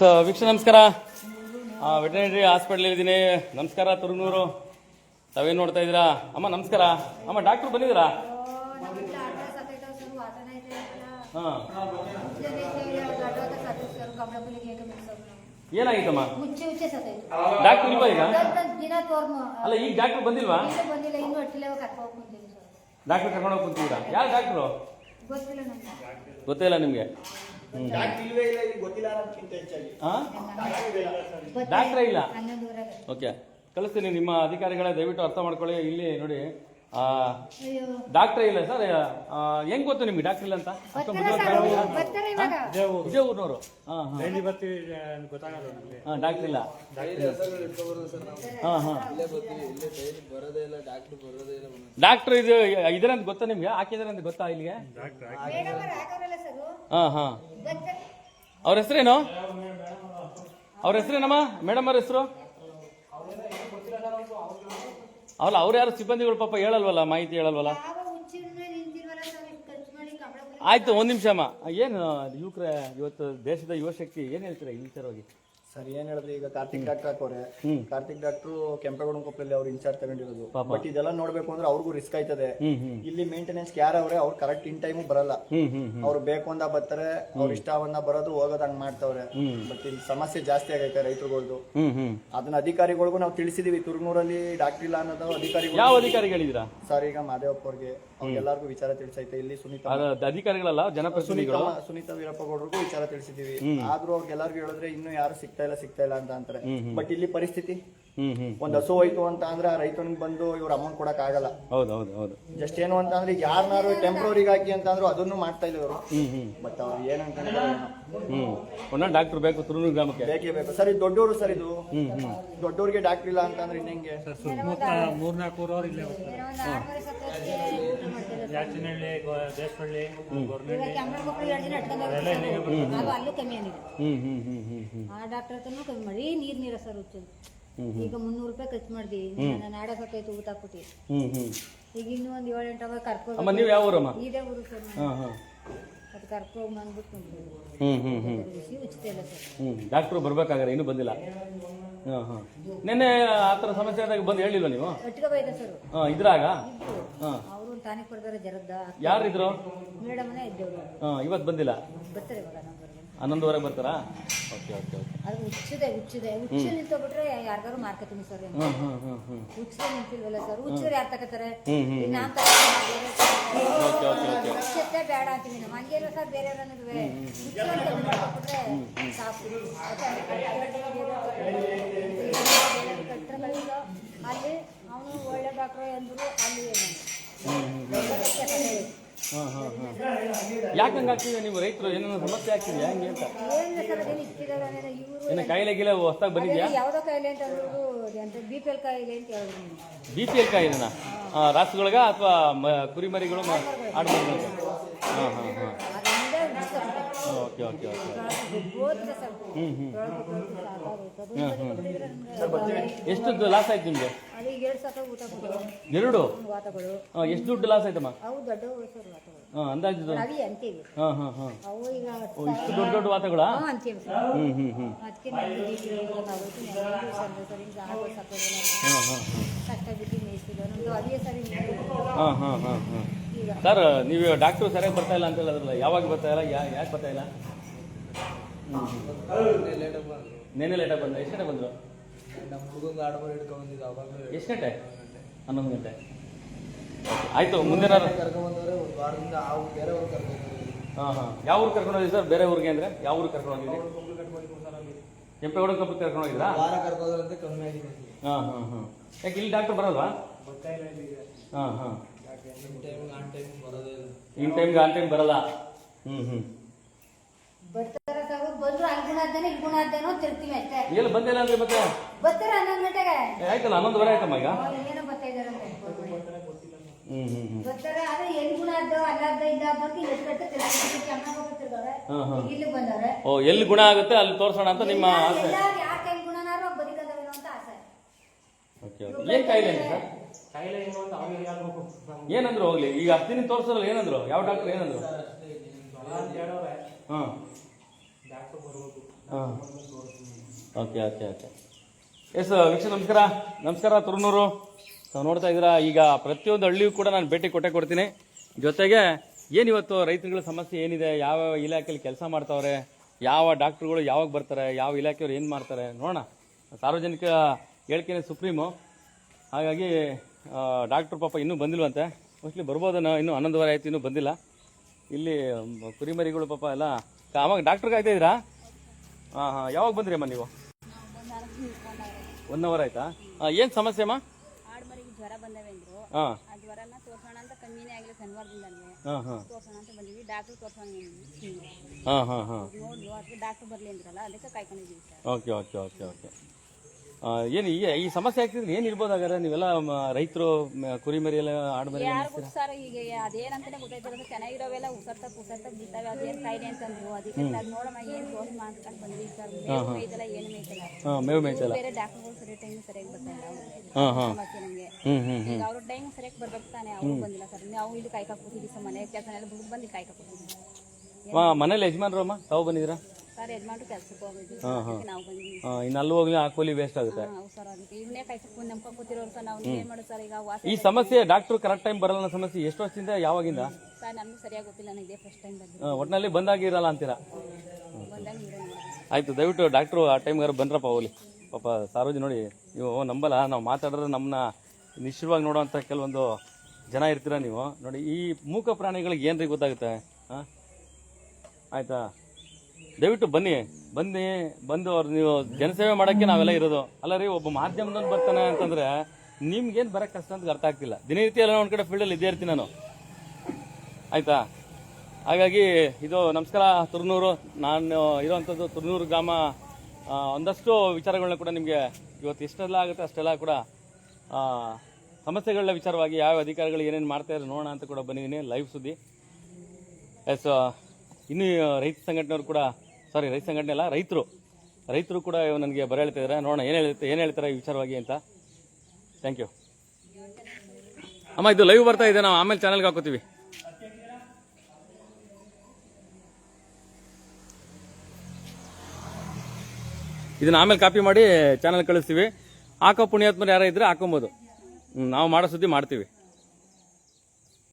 ವೀಕ್ಷ ನಮಸ್ಕಾರ. Veterinary hospital ಇದ್ದೀನಿ. ನಮಸ್ಕಾರ ತುರುನೂರು. ತಾವೇನು ನೋಡ್ತಾ ಇದ್ದೀರಾ? ಅಮ್ಮ ನಮಸ್ಕಾರ. ಅಮ್ಮ ಡಾಕ್ಟ್ರು ಬಂದಿದ್ದೀರಾ? ಏನಾಗಿತ್ತಮ್ಮ? ಡಾಕ್ಟ್ರು ಇಲ್ವಾ ಈಗ? ಅಲ್ಲ ಈಗ ಡಾಕ್ಟ್ರು ಬಂದಿಲ್ವಾ? ಡಾಕ್ಟ್ರು ಕರ್ಕೊಂಡು ಹೋಗಿ ಕುಂತಿದ್ದೀರಾ? ಯಾರು ಡಾಕ್ಟ್ರು ಗೊತ್ತಿಲ್ಲ ನಿಮ್ಗೆ? ಡಾಕ್ಟ್ರೇ ಇಲ್ಲ. ಓಕೆ, ಕಳಿಸ್ತೀನಿ. ನಿಮ್ಮ ಅಧಿಕಾರಿಗಳೇ ದಯವಿಟ್ಟು ಅರ್ಥ ಮಾಡ್ಕೊಳ್ಳಿ. ಇಲ್ಲಿ ನೋಡಿ, ಡಾಕ್ಟ್ರೇ ಇಲ್ಲ ಸರ್. ಹೆಂಗ್ ಗೊತ್ತು ನಿಮ್ಗೆ ಡಾಕ್ಟರ್ ಇಲ್ಲ ಅಂತ? ಇದೇ ಊರ್ನವರು. ಡಾಕ್ಟರ್ ಇಲ್ಲ. ಡಾಕ್ಟರ್ ಇದು ಇದ್ರ ಅಂತ ಗೊತ್ತಾ ನಿಮ್ಗೆ? ಹಾಕಿದಾರೆ ಅಂತ ಗೊತ್ತಾ ಇಲ್ಲಿಗೆ? ಅವ್ರ ಹೆಸರೇನು? ಅವ್ರ ಹೆಸರೇನಮ್ಮ? ಮೇಡಮ್ ಅವ್ರ ಹೆಸರು? ಅವಲ್ಲ, ಅವ್ರು ಯಾರು ಸಿಬ್ಬಂದಿಗಳು ಪಾಪ ಹೇಳಲ್ವಲ್ಲ, ಮಾಹಿತಿ ಹೇಳಲ್ವಲ್ಲ. ಆಯ್ತು, ಒಂದ್ ನಿಮಿಷ ಅಮ್ಮ. ಏನು ಯುವಕರ ಇವತ್ತು ದೇಶದ ಯುವಶಕ್ತಿ ಏನ್ ಹೇಳ್ತೀರಾ ಈ ವಿಚಾರವಾಗಿ? ಸರ್ ಏನ್ ಹೇಳಿದ್ರೆ, ಈಗ ಕಾರ್ತಿಕ್ ಡಾಕ್ಟರ್ ಹಾಕೋರೆ. ಕಾರ್ತಿಕ್ ಡಾಕ್ಟ್ರು ಕೆಂಪೇಗೌಡ ಕೊಪ್ಪಳಲ್ಲಿ ಅವ್ರು ಇನ್ಚಾರ್ಜ್ ತಗೊಂಡಿರೋದು. ಬಟ್ ಇದೆಲ್ಲ ನೋಡ್ಬೇಕು ಅಂದ್ರೆ ಅವ್ರಿಗೂ ರಿಸ್ಕ್ ಆಯ್ತದೆ. ಇಲ್ಲಿ ಮೇಂಟೆನೆನ್ಸ್ ಯಾರು ಅವ್ರೆ, ಅವ್ರು ಕರೆಕ್ಟ್ ಇನ್ ಟೈಮ್ ಬರಲ್ಲ. ಅವ್ರು ಬೇಕು ಅಂದ ಬರ್ತಾರೆ, ಅವ್ರ ಇಷ್ಟ ಬಂದ ಬರೋದು ಹೋಗೋದ್ ಹಂಗ್ ಮಾಡ್ತಾವ್ರೆ. ಬಟ್ ಇಲ್ಲಿ ಸಮಸ್ಯೆ ಜಾಸ್ತಿ ಆಗೈತೆ ರೈತರುಗಳ್ದು. ಅದನ್ನ ಅಧಿಕಾರಿಗಳಿಗೂ ನಾವು ತಿಳಿಸಿದೀವಿ. ತುರುನೂರಲ್ಲಿ ಡಾಕ್ಟರ್ ಇಲ್ಲ ಅನ್ನೋದು ಅಧಿಕಾರಿಗಳು. ಯಾವ ಅಧಿಕಾರಿಗಳಿದ್ರ ಸರ್? ಈಗ ಮಾದೇವಪ್ಪ ಅವ್ರಿಗೆ, ಅವ್ರಿಗೆಲ್ಲರಿಗೂ ವಿಚಾರ ತಿಳಿಸೈತೆ. ಇಲ್ಲಿ ಸುನೀತಾ ಅಧಿಕಾರಿಗಳಲ್ಲ, ಜನಪ್ರತಿನಿಧಿಗಳು. ಸುನೀತಾ ವೀರಪ್ಪಗೌಡರಿಗೂ ವಿಚಾರ ತಿಳಿಸಿದೀವಿ. ಆದ್ರೂ ಅವ್ರಿಗೆಲ್ಲರಿಗೂ ಹೇಳಿದ್ರೆ ಇನ್ನೂ ಯಾರು ಸಿಗ್ತಾ ಇಲ್ಲ ಅಂತ ಅಂತಾರೆ. ಬಟ್ ಇಲ್ಲಿ ಪರಿಸ್ಥಿತಿ, ಒಂದ್ ಹಸು ಹೋಯ್ತು ಅಂತ ಅಂದ್ರೆ ಆ ರೈತನಿಗೆ ಬಂದು ಇವ್ರ ಅಮೌಂಟ್ ಕೊಡಕ್ ಆಗಲ್ಲ. ಜಸ್ಟ್ ಏನು ಅಂತ ಅಂದ್ರೆ, ಈಗ ಯಾರನ್ನಾರು ಟೆಂಪ್ರವರಿಗೆ ಹಾಕಿ ಅಂತ ಅಂದ್ರು ಅದನ್ನು ಮಾಡ್ತಾ ಇಲ್ಲ ಇವರು. ಬಟ್ ಅವ್ರು ಏನಂತ ಡಾಕ್ಟರ್ ಬೇಕು ತುರುನೂರು ಗ್ರಾಮಕ್ಕೆ, ಬೇಕೇ ಬೇಕು ಸರ್. ಇದು ದೊಡ್ಡವರು ಸರ್. ಇದು ದೊಡ್ಡವ್ರಿಗೆ ಡಾಕ್ಟರ್ ಇಲ್ಲ ಅಂತ ಅಂದ್ರೆ ಇನ್ನೆಂಗೆ? ಮೂರ್ನಾಲ್ಕು ಊರವ್ರು ಇಲ್ಲೇ ಹೋಗ್ತಾರೆ. ಯಾಚನಹಳ್ಳಿ, ದೇಶಪಳ್ಳಿ, ಅಲ್ಲೂ ಕಮ್ಮಿ ಆಗಿದೆ. ಆ ಡಾಕ್ಟರ್ ಹತ್ರನೂ ಕಮ್ಮಿ ಮಾಡಿ ನೀರ ಸರ್ ಹುಚ್ಚು. ಈಗ 300 ರೂಪಾಯಿ ಖರ್ಚು ಮಾಡಿದ್ವಿ. ನಾನು ನಾಡ ಸಾಕೈತು ಊಟ ಹಾಕ್ಬಿಟ್ಟು. ಈಗ ಇನ್ನೂ ಒಂದು 7-8 ಅವಾಗ ಕರ್ಕೊಂಡು ನೀವು ಯಾವ ಊರಮ್ಮ? ಇದೇ ಊರು ಸರ್. ಅದು ಕರ್ಕೊಂಡು ಬಂದ್ಬಿಟ್ಟು ಉಚಿತ ಇಲ್ಲ ಸರ್. ಡಾಕ್ಟ್ರು ಬರ್ಬೇಕಾದ್ರೆ ಇನ್ನೂ ಬಂದಿಲ್ಲ. ನೆನ್ನೆ ಆತರ ಸಮಸ್ಯೆ ಆದಾಗ ಬಂದು ಹೇಳಿಲ್ವ ನೀವು? ಒಟ್ಟಿಗೆ ಬೈದ ಸರ್. ಇದ್ರಾಗ ಅವರು ತಾನಿಗೆ ಕೊಡ್ತಾರೆ ಜರದ್ದ. ಯಾರಿದ್ರು? ಮೇಡಮ್ನೇ ಇದ್ದೇವ್ರು. ಇವತ್ತು ಬಂದಿಲ್ಲ. ಬರ್ತಾರೆ ಇವಾಗ 11:00 ಬರ್ತಾರಾ? ಓಕೆ. ಅದು ಹುಚ್ಚಿದೆ ಹುಚ್ಚು ನಿಂತೋಗ್ಬಿಟ್ರೆ ಯಾರಿಗಾರು ಮಾರ್ಕೆಟಿಂಗ್ ಸರ್. ಹುಚ್ಚಿದೆ ನಿಂತಿಲ್ವಲ್ಲ ಸರ್. ಹುಚ್ಚಿದ್ರೆ ಯಾರು ತಗೋತಾರೆ? ನಾನ್ ಹುಚ್ಚತ್ತೆ ಬೇಡ ಅಂತೀವಿ ನಾವು. ಹಂಗೇನು ಸರ್, ಬೇರೆ ಅನ್ನೋದುವೆ ಹುಚ್ಚಿದ್ರೆ ಸಾಕು. ಅಲ್ಲಿ ಅವನು ಒಳ್ಳೆ ಡಾಕ್ಟ್ರು ಎಂದ್ರು ಅಲ್ಲಿ ಯಾಕಂಗ ಆಗ್ತಿದೆ? ನೀವು ರೈತರು ಏನಾದ್ರು ಸಮಸ್ಯೆ ಆಗ್ತಿದೆಯಾ ಹಂಗೆ ಅಂತ? ಏನ ಕಾಯಿಲೆ ಗೀಲೆ ಹೊಸದಾಗಿ ಬಂದಿದ್ಯಾ? ಯಾವ್ದೋ ಕಾಯಿಲೆ ಅಂತ ಅಂದ್ರು, BPL ಕಾಯಿಲೆ ಅಂತ ಹೇಳಿದ್ರು. BPL ಕಾಯಿಲೆನಾ? ರಾಸುಗಳಿಗ ಅಥವಾ ಕುರಿಮರಿಗಳು, ಆಡುಮರಿಗಳು? ಓಕೆ. ಎಷ್ಟು ಲಾಸ್ ಆಯ್ತು ನಿಮ್ಗೆ? 2 ಎಷ್ಟು ದುಡ್ಡು ಲಾಸ್ ಆಯ್ತಮ್ಮ? ಅಂದಾಜು ಇಷ್ಟು ದೊಡ್ಡ ವಾತಗಳ? ಸರ್, ನೀವು ಡಾಕ್ಟ್ರು ಸರಿಯಾಗಿ ಬರ್ತಾ ಇಲ್ಲ ಅಂತ ಹೇಳಿದ್ರಲ್ಲ, ಯಾವಾಗ ಬರ್ತಾ ಇಲ್ಲ? ಯಾಕೆ ಬರ್ತಾ ಇಲ್ಲ? ನೆನ್ನೆ ಲೇಟಾಗಿ ಬಂದ. ಎಷ್ಟು ಗಂಟೆ ಬಂದ್ರು? ಎಷ್ಟು ಗಂಟೆ? 11 ಗಂಟೆ. ಆಯ್ತು, ಮುಂದಿನ ಯಾವ ಊರು ಕರ್ಕೊಂಡು ಹೋಗಿದ್ರಿ ಸರ್? ಬೇರೆ ಊರಿಗೆ ಅಂದ್ರೆ ಯಾವ ಊರಿಗೆ ಕರ್ಕೊಂಡು ಹೋಗಿದ್ರಿ? ಕೆಂಪೇಗೌಡ ಕಬ್ಬಕ್ಕೆ ಕರ್ಕೊಂಡು ಹೋಗಿದ್ರಾ? ಯಾಕೆ ಇಲ್ಲಿ ಡಾಕ್ಟರ್ ಬರೋಲ್ವಾ? ಇನ್ ಟೈಮ್ಗೆ ಆನ್ ಟೈಮ್ ಬರಲ್ಲ. ಎಲ್ಲ ಬಂದಿಲ್ಲ ಅಂದ್ರೆ ಮತ್ತೆ ಆಯ್ತಲ್ಲ, 11:00 ಆಯ್ತಮ್ಮ ಈಗ. ಎಲ್ಲಿ ಗುಣ ಆಗುತ್ತೆ ಅಲ್ಲಿ ತೋರ್ಸೋಣ ಅಂತ ನಿಮ್ಮ ಆಸೆ. ಏನ್ ಕಾಯಿಲೆ ಸರ್? ಏನಂದ್ರು ಹೋಗ್ಲಿ, ಈಗ ಅಷ್ಟಿನ ತೋರ್ಸೋಲ್ಲ. ಏನಂದ್ರು? ಯಾವ ಡಾಕ್ಟರ್ ಏನಂದ್ರು? ಓಕೆ ಓಕೆ ಓಕೆ ಎಸ್ ವೀಕ್ಷಕ ನಮಸ್ಕಾರ ನಮಸ್ಕಾರ ತುರುನೂರು ತಾವು ನೋಡ್ತಾ ಇದ್ದೀರಾ ಈಗ ಪ್ರತಿಯೊಂದು ಹಳ್ಳಿಯೂ ಕೂಡ ನಾನು ಭೇಟಿ ಕೊಡ್ತೀನಿ ಜೊತೆಗೆ ಏನಿವತ್ತು ರೈತರುಗಳ ಸಮಸ್ಯೆ ಏನಿದೆ ಯಾವ ಇಲಾಖೆಯಲ್ಲಿ ಕೆಲಸ ಮಾಡ್ತಾವ್ರೆ ಯಾವ ಡಾಕ್ಟ್ರುಗಳು ಯಾವಾಗ ಬರ್ತಾರೆ ಯಾವ ಇಲಾಖೆಯವ್ರು ಏನು ಮಾಡ್ತಾರೆ ನೋಡೋಣ ಸಾರ್ವಜನಿಕ ಹೇಳಿಕೆನೇ ಸುಪ್ರೀಮು ಹಾಗಾಗಿ ಡಾಕ್ಟ್ರು ಪಾಪ ಇನ್ನೂ ಬಂದಿಲ್ವಂತೆ ಮೋಸ್ಟ್ಲಿ ಬರ್ಬೋದನ್ನ ಇನ್ನೂ 11:30 ಆಯ್ತು ಇನ್ನೂ ಬಂದಿಲ್ಲ ಇಲ್ಲಿ ಕುರಿಮರಿಗಳು ಪಾಪ ಎಲ್ಲ ಆವಾಗ ಡಾಕ್ಟ್ರಿಗೆ ಆಯ್ತಾ ಇದ್ದೀರಾ ಹಾಂ ಹಾಂ ಯಾವಾಗ ಬಂದ್ರಿ ಅಮ್ಮ ನೀವು 1 ಅವರ್ ಆಯ್ತಾ ಏನು ಸಮಸ್ಯೆ ಅಮ್ಮ ಆಡ್ಮರಿಗೆ ಜ್ವರ ಬಂದವೆ ಅಂದ್ರು ಹಾಂ ಆ ಜ್ವರನ ತೋರ್ಸೋಣ ಅಂತ ಕಮ್ಮಿನೇ ಆಗಿಲ್ಲ ಶನಿವಾರದಿಂದಲೇ ಹಾಂ ಹಾಂ ತೋರ್ಸೋಣ ಅಂತ ಬಂದಿವಿ ಡಾಕ್ಟ್ರು ತೋರ್ಸೋಣ ಹಾಂ ಹಾಂ ಹಾಂ ನೋಡ್ಲು ಅದಕ್ಕೆ ಡಾಕ್ಟ್ರು ಬರ್ಲಿ ಅಂದ್ರಲ್ಲ ಅದಕ್ಕೆ ಕಾಯ್ಕೊಂಡಿದ್ದೀವಿ sir. Okay okay okay okay ಏನು ಈ ಸಮಸ್ಯೆ ಆಗ್ತಿದ್ರೆ ಏನು ಇರ್ಬೋದು ಹಾಗಾದ್ರೆ ನೀವೆಲ್ಲ ರೈತರು ಕುರಿಮರಿ ಎಲ್ಲ ಆಡ್ಮರಿ ಎಲ್ಲ ಯಾರು ಗೊತ್ತು ಸರ್ ಈಗ ಅದೇನಂತಾನೆ ಗೊತ್ತಾಯ್ತಲ್ಲ ಚೆನ್ನಾಗಿರೋವೆಲ್ಲ ಉಸರ್ತ ಬಿದ್ದಾವೆ ಅದೇನು ಕಾಯಿಲೆ ಅಂತಂದ್ರು ಅದಕ್ಕೆ ಅದು ನೋಡಮ್ಮ ಏನು ತೋರ್ಸಮ್ಮ ಅಂದ್ಕೊಂಡು ಬಂದ್ವಿ ಸರ್ ಮೇವು ಮೇಯ್ತಲ್ಲ ಏನು ಮೇಯ್ತಲ್ಲ ಹಾಂ ಮೇವು ಮೇಯ್ತಲ್ಲ ಬೇರೆ ಡಾಕ್ಟ್ರುಗಳು ಸರಿ ಟೈಮ್ ಸರಿಯಾಗಿ ಬರ್ತಾರೆ ಹಾಂ ಹಾಂ ಸಮಸ್ಯೆ ನಮಗೆ ಹ್ಞೂ ಈಗ ಅವ್ರ ಟೈಮ್ ಸರಿಯಾಗಿ ಬರ್ಬೇಕು ತಾನೆ ಅವ್ರು ಬಂದಿಲ್ಲ ಸರ್ ನಾವು ಇಲ್ಲಿ ಕಾಯ್ಕಾ ಕೂತಿದ್ವಿ ಸರ್ ಮನೆ ಕೆಲಸನೆಲ್ಲ ಬಿಟ್ಟು ಬಂದು ಕಾಯ್ಕಾ ಕೂತಿದ್ವಿ ಮನೇಲಿ ಯಜಮಾನ್ರು ಅಮ್ಮ ತಾವು ಬಂದಿದ್ದೀರಾ ಸರ್ ಯಜಮಾನ್ರು ಕೆಲ್ಸಕ್ಕೆ ಹೋಗಿದ್ವಿ ಅದಕ್ಕೆ ನಾವು ಬಂದಿದ್ವಿ ಇನ್ನು ಅಲ್ಲಿ ಹೋಗ್ಲಿ ಆ ಕೂಲಿ ವೇಸ್ಟ್ ಆಗುತ್ತೆ ಹೌದು ಸರ್ ಅದಕ್ಕೆ ಇವನ್ನೇ ಕಾಯ್ಸಕ್ಕೆ ನಂಬ್ಕೊಂಡು ಕೂತಿರೋರು ಸರ್ ನಾವು ಏನ್ ಮಾಡೋದು ಸರ್ ಈಗ ವಾಸ ಈ ಸಮಸ್ಯೆ ಡಾಕ್ಟ್ರು ಕರೆಕ್ಟ್ ಟೈಮ್ ಬರಲ್ಲ ಅನ್ನೋ ಸಮಸ್ಯೆ ಎಷ್ಟು ವರ್ಷದಿಂದ ಯಾವಾಗಿಂದ ಸರ್ ನಮಗೂ ಸರಿಯಾಗಿ ಗೊತ್ತಿಲ್ಲ ನನಗೆ ಇದೇ ಫಸ್ಟ್ ಟೈಮ್ ಬಂದಿದ್ದು ಒಟ್ಟಿನಲ್ಲಿ ಬಂದಾಗಿರಲ್ಲ ಅಂತೀರಾ ಬಂದಾಗ ನೀವೇ ನೋಡಿದ್ವಿ ಆಯ್ತು ದಯವಿಟ್ಟು ಡಾಕ್ಟ್ರು ಆ ಟೈಮ್ಗಾರು ಬಂದ್ರಪ್ಪ ಹೋಗ್ಲಿ ಪಾಪ ಸಾರ್ವಜನಿಕ ನೋಡಿ ನೀವು ನಂಬಲ್ಲ ನಾವು ಮಾತಾಡಿದ್ರೆ ನಮ್ಮನ್ನ ನಿಶ್ಚಯವಾಗಿ ನೋಡುವಂಥ ಕೆಲವೊಂದು ಜನ ಇರ್ತೀರ ನೀವು ನೋಡಿ ಈ ಮೂಕ ಪ್ರಾಣಿಗಳಿಗೆ ಏನ್ರಿ ಗೊತ್ತಾಗುತ್ತೆ ಹಾಂ ಆಯ್ತಾ ದಯವಿಟ್ಟು ಬಂದು ಅವ್ರು ನೀವು ಜನಸೇವೆ ಮಾಡೋಕ್ಕೆ ನಾವೆಲ್ಲ ಇರೋದು ಅಲ್ಲ ರೀ ಒಬ್ಬ ಮಾಧ್ಯಮದವ್ನು ಬರ್ತಾನೆ ಅಂತಂದ್ರೆ ನಿಮ್ಗೇನು ಬರೋಕ್ಕೆ ಕಷ್ಟ ಅಂತ ಅರ್ಥ ಆಗ್ತಿಲ್ಲ ದಿನನಿತ್ಯ ಎಲ್ಲ ಒಂದು ಕಡೆ ಫೀಲ್ಡಲ್ಲಿ ಇದ್ದೇ ಇರ್ತೀನಿ ನಾನು ಆಯ್ತಾ ಹಾಗಾಗಿ ಇದು ನಮಸ್ಕಾರ ತುರುನೂರು ನಾನು ಇರೋವಂಥದ್ದು ತುರುನೂರು ಗ್ರಾಮ ಒಂದಷ್ಟು ವಿಚಾರಗಳನ್ನ ಕೂಡ ನಿಮಗೆ ಇವತ್ತು ಎಷ್ಟೆಲ್ಲ ಆಗುತ್ತೆ ಅಷ್ಟೆಲ್ಲ ಕೂಡ ಸಮಸ್ಯೆಗಳ ವಿಚಾರವಾಗಿ ಯಾವ ಅಧಿಕಾರಿಗಳು ಏನೇನು ಮಾಡ್ತಾಯಿದ್ರು ನೋಡೋಣ ಅಂತ ಕೂಡ ಬಂದಿದ್ದೀನಿ ಲೈವ್ ಸುದ್ದಿ ಎಸ್ ಇನ್ನೂ ರೈತ ಸಂಘಟನೆಯವರು ಕೂಡ ರೈತ ಸಂಘಟನೆ ಅಲ್ಲ ರೈತರು ಕೂಡ ನನಗೆ ಬರ ಹೇಳ್ತಾ ಇದ್ದಾರೆ ನೋಡೋಣ ಏನು ಹೇಳ್ತಾರೆ ಈ ವಿಚಾರವಾಗಿ ಅಂತ ಥ್ಯಾಂಕ್ ಯು ಅಮ್ಮ ಇದು ಲೈವ್ ಬರ್ತಾ ಇದೆ ನಾವು ಆಮೇಲೆ ಚಾನಲ್ಗೆ ಹಾಕೋತೀವಿ ಇದನ್ನ ಆಮೇಲೆ ಕಾಪಿ ಮಾಡಿ ಚಾನಲ್ ಕಳಿಸ್ತೀವಿ ಹಾಕೋ ಪುಣ್ಯಾತ್ಮರು ಯಾರ ಇದ್ರೆ ಹಾಕೊಬೋದು ನಾವು ಮಾಡೋ ಸುದ್ದಿ ಮಾಡ್ತೀವಿ